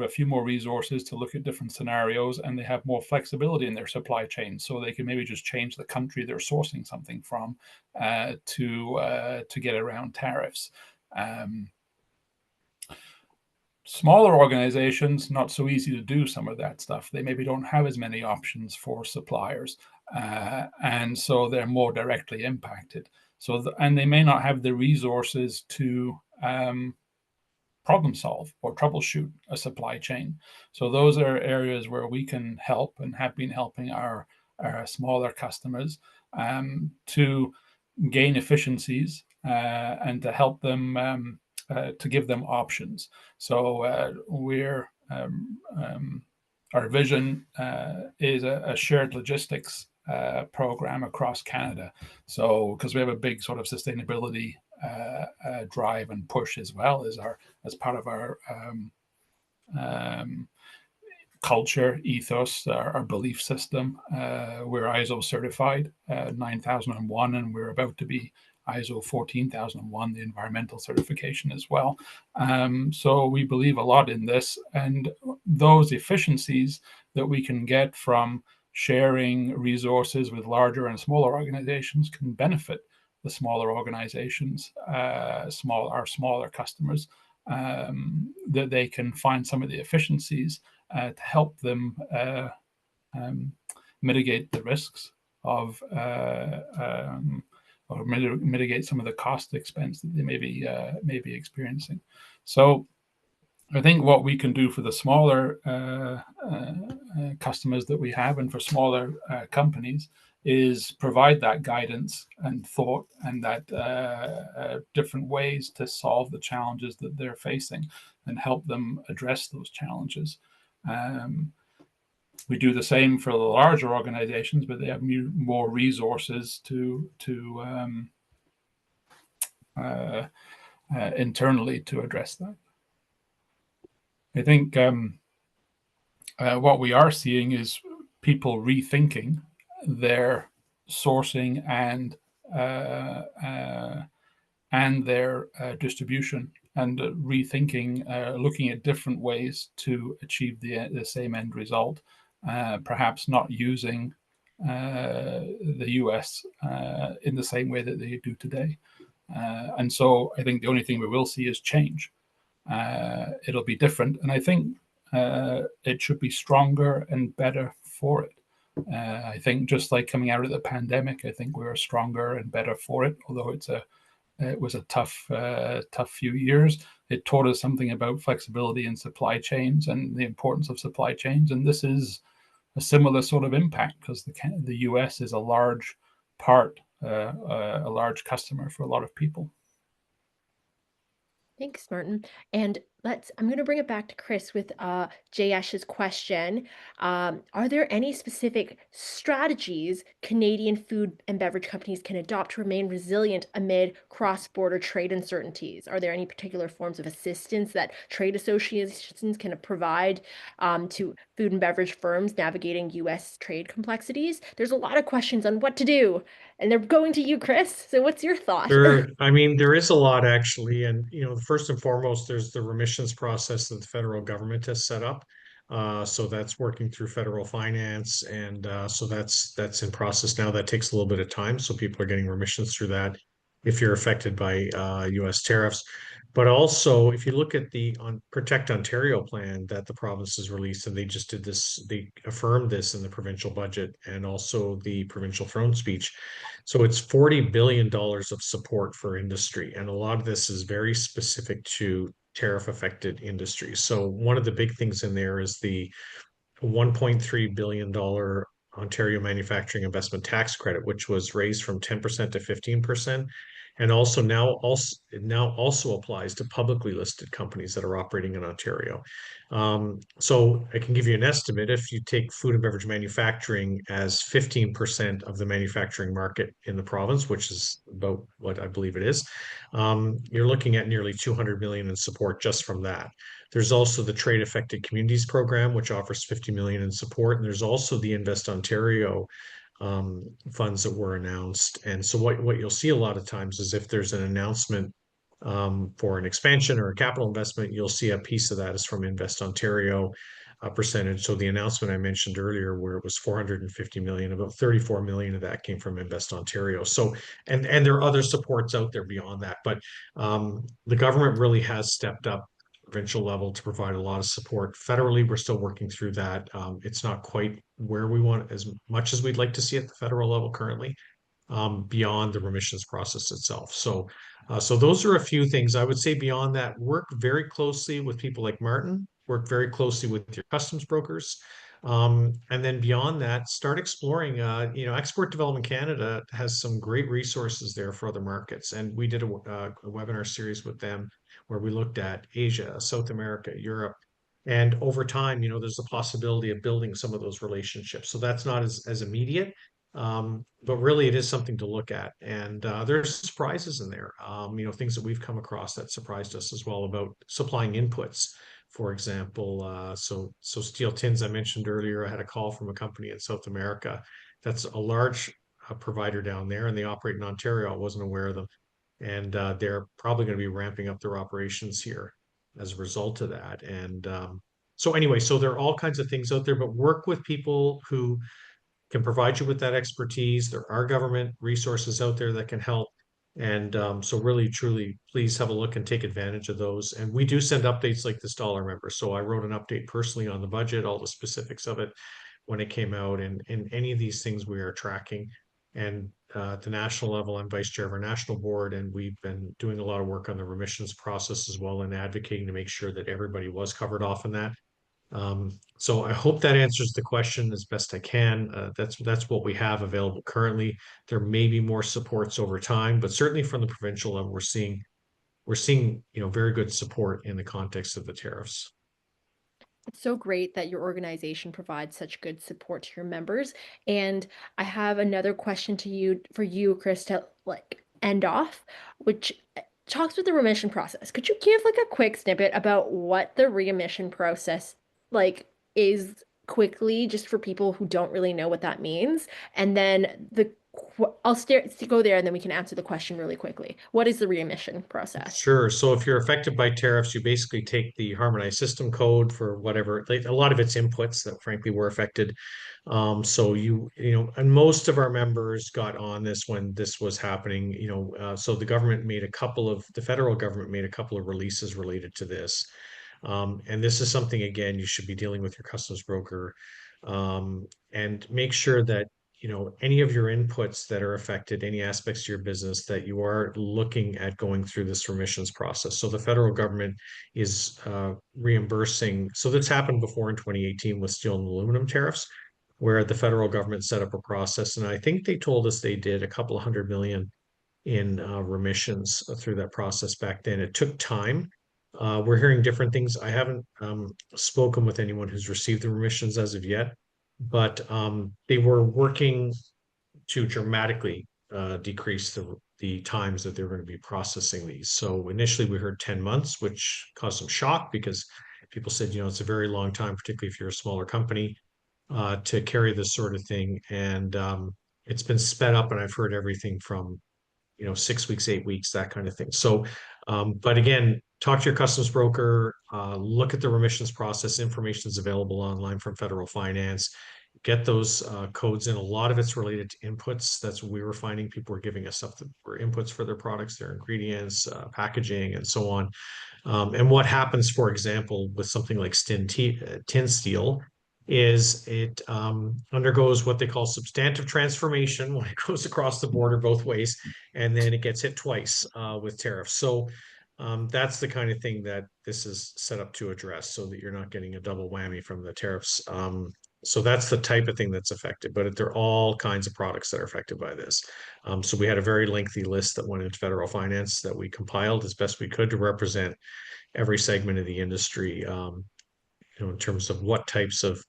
few more resources to look at different scenarios, and they have more flexibility in their supply chain. So they can maybe just change the country they're sourcing something from to get around tariffs. Smaller organizations, not so easy to do some of that stuff. They maybe don't have as many options for suppliers, and so they're more directly impacted. And they may not have the resources to problem solve or troubleshoot a supply chain. So those are areas where we can help and have been helping our smaller customers to gain efficiencies and to help them to give them options. So our vision is a shared logistics program across Canada. So because we have a big sort of sustainability drive and push as well as part of our culture, ethos, our belief system. We're ISO certified 9001, and we're about to be ISO 14001, the environmental certification as well. So we believe a lot in this, and those efficiencies that we can get from sharing resources with larger and smaller organizations can benefit the smaller organizations, our smaller customers, that they can find some of the efficiencies to help them mitigate the risks of or mitigate some of the cost expense that they may be experiencing. So I think what we can do for the smaller customers that we have, and for smaller companies, is provide that guidance and thought, and that different ways to solve the challenges that they're facing, and help them address those challenges. We do the same for the larger organizations, but they have more resources to internally to address that. I think what we are seeing is people rethinking their sourcing and their distribution, and rethinking, looking at different ways to achieve the same end result, perhaps not using the US in the same way that they do today. And so I think the only thing we will see is change. It'll be different, and I think it should be stronger and better for it. I think just like coming out of the pandemic, I think we were stronger and better for it. Although it was a tough few years. It taught us something about flexibility in supply chains and the importance of supply chains. And this is a similar sort of impact because the US is a large part, a large customer for a lot of people. Thanks, Martin. And I'm going to bring it back to Chris with Jayesh's question. Are there any specific strategies Canadian food and beverage companies can adopt to remain resilient amid cross-border trade uncertainties? Are there any particular forms of assistance that trade associations can provide to food and beverage firms navigating U.S. trade complexities? There's a lot of questions on what to do, and they're going to you, Chris. So what's your thought? Sure. I mean, there is a lot actually. And, first and foremost, there's the remissions process that the federal government has set up. So that's working through federal finance. And so that's in process now. That takes a little bit of time. So people are getting remissions through that if you're affected by US tariffs. But also, if you look at the Protect Ontario plan that the province has released, and they just did this, they affirmed this in the provincial budget and also the provincial throne speech. So it's $40 billion of support for industry. And a lot of this is very specific to tariff affected industries. So one of the big things in there is the $1.3 billion Ontario Manufacturing Investment Tax Credit, which was raised from 10% to 15%, and now also applies to publicly listed companies that are operating in Ontario. So I can give you an estimate. If you take food and beverage manufacturing as 15% of the manufacturing market in the province, which is about what I believe it is, you're looking at nearly 200 million in support just from that. There's also the Trade Affected Communities Program, which offers 50 million in support. And there's also the Invest Ontario funds that were announced. And so what you'll see a lot of times is if there's an announcement for an expansion or a capital investment, you'll see a piece of that is from Invest Ontario percentage. So the announcement I mentioned earlier, where it was 450 million, about 34 million of that came from Invest Ontario. So, and there are other supports out there beyond that, but the government really has stepped up provincial level to provide a lot of support. Federally, we're still working through that. It's not quite where we want as much as we'd like to see at the federal level currently, beyond the remissions process itself. So those are a few things I would say. Beyond that, work very closely with people like Martin, work very closely with your customs brokers. And then beyond that, start exploring, Export Development Canada has some great resources there for other markets. And we did a webinar series with them where we looked at Asia, South America, Europe. And over time, there's a possibility of building some of those relationships. So that's not as immediate, but really it is something to look at. And there's surprises in there, things that we've come across that surprised us as well about supplying inputs. For example, so steel tins I mentioned earlier, I had a call from a company in South America that's a large provider down there, and they operate in Ontario. I wasn't aware of them. And they're probably going to be ramping up their operations here as a result of that. And so anyway, so there are all kinds of things out there, but work with people who can provide you with that expertise. There are government resources out there that can help. And so really, truly, please have a look and take advantage of those. And we do send updates like this to all our members. So I wrote an update personally on the budget, all the specifics of it when it came out, and any of these things we are tracking. And at the national level, I'm vice chair of our national board, and we've been doing a lot of work on the remissions process as well and advocating to make sure that everybody was covered off in that. So I hope that answers the question as best I can. That's what we have available currently. There may be more supports over time, but certainly from the provincial level, we're seeing very good support in the context of the tariffs. It's so great that your organization provides such good support to your members. And I have another question for you, Chris, to end off, which talks with the remission process. Could you give a quick snippet about what the remission process is quickly, just for people who don't really know what that means? And then I'll go there and then we can answer the question really quickly. What is the remission process? Sure. So if you're affected by tariffs, you basically take the harmonized system code for whatever, a lot of its inputs that frankly were affected. So and most of our members got on this when this was happening, so the federal government made a couple of releases related to this. And this is something, again, you should be dealing with your customs broker and make sure that, you know, any of your inputs that are affected, any aspects of your business, that you are looking at going through this remissions process. So the federal government is reimbursing. So this happened before in 2018 with steel and aluminum tariffs, where the federal government set up a process. And I think they told us they did a couple of $100 million in remissions through that process back then. It took time. We're hearing different things. I haven't spoken with anyone who's received the remissions as of yet, but they were working to dramatically decrease the times that they're going to be processing these. So initially we heard 10 months, which caused some shock because people said, you know, it's a very long time, particularly if you're a smaller company, to carry this sort of thing. And it's been sped up, and I've heard everything from, you know, 6 weeks, 8 weeks, that kind of thing. So, but again, talk to your customs broker, look at the remissions process. Information is available online from federal finance. Get those codes in. A lot of it's related to inputs. That's what we were finding. People were giving us stuff that were inputs for their products, their ingredients, packaging, and so on. And what happens, for example, with something like tin steel, is it undergoes what they call substantive transformation when it goes across the border both ways, and then it gets hit twice with tariffs. So that's the kind of thing that this is set up to address, so that you're not getting a double whammy from the tariffs. So that's the type of thing that's affected, but there are all kinds of products that are affected by this. So we had a very lengthy list that went into federal finance that we compiled as best we could to represent every segment of the industry, you know, in terms of what types of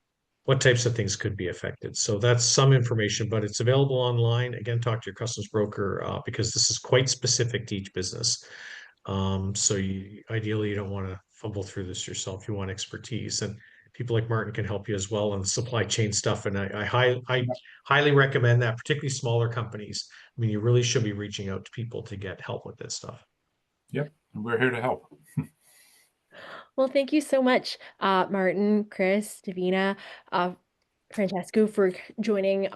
things could be affected. So that's some information, but it's available online. Again, talk to your customs broker because this is quite specific to each business. So ideally, you don't want to fumble through this yourself. You want expertise, and people like Martin can help you as well on the supply chain stuff. And I highly recommend that, particularly smaller companies. I mean, you really should be reaching out to people to get help with this stuff. Yep, and we're here to help. Well, thank you so much, Martin, Chris, Davina, Francesco, for joining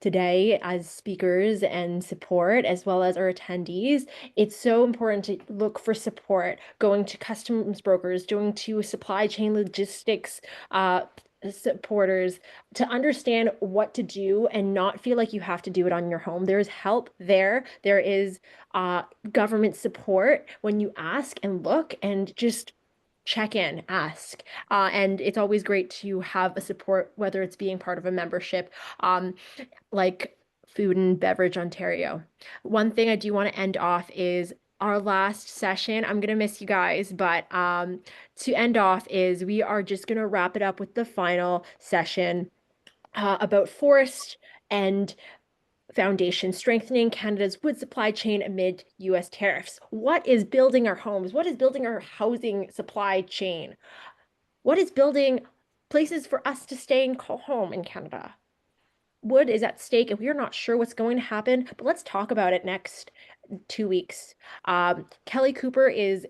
today as speakers and support, as well as our attendees. It's so important to look for support, going to customs brokers, going to supply chain logistics supporters, to understand what to do and not feel like you have to do it on your own. There's help there. There is government support when you ask and look, and just check in, ask. And it's always great to have a support, whether it's being part of a membership like Food and Beverage Ontario. One thing I do want to end off is our last session. I'm going to miss you guys, but to end off is we are just going to wrap it up with the final session about forest and foundation, strengthening Canada's wood supply chain amid U.S. tariffs. What is building our homes? What is building our housing supply chain? What is building places for us to stay and call home in Canada? Wood is at stake, and we are not sure what's going to happen, but let's talk about it next 2 weeks. Kelly Cooper is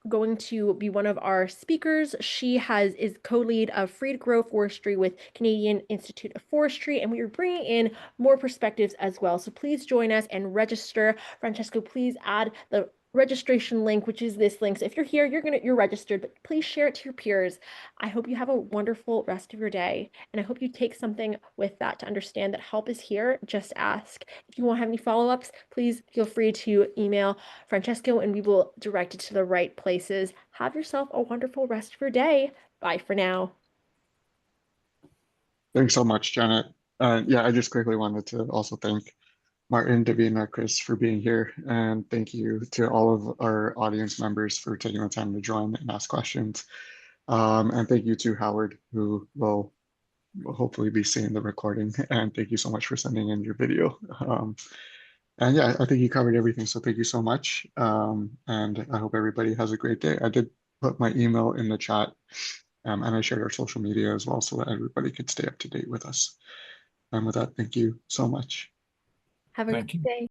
going to be one of our speakers. She is co-lead of Free to Grow Forestry with Canadian Institute of Forestry, and we are bringing in more perspectives as well. So please join us and register. Francesco, please add the registration link, which is this link. So if you're here, you're registered, but please share it to your peers. I hope you have a wonderful rest of your day, and I hope you take something with that to understand that help is here. Just ask. If you want to have any follow-ups, please feel free to email Francesco, and we will direct it to the right places. Have yourself a wonderful rest of your day. Bye for now. Thanks so much, Janet. Yeah, I just quickly wanted to also thank Martin, Davina, Chris for being here, and thank you to all of our audience members for taking the time to join and ask questions. And thank you to Howard, who will hopefully be seeing the recording, and thank you so much for sending in your video. And yeah, I think you covered everything, so thank you so much. And I hope everybody has a great day. I did put my email in the chat, and I shared our social media as well so that everybody could stay up to date with us. And with that, thank you so much. Have a Thank good you. day.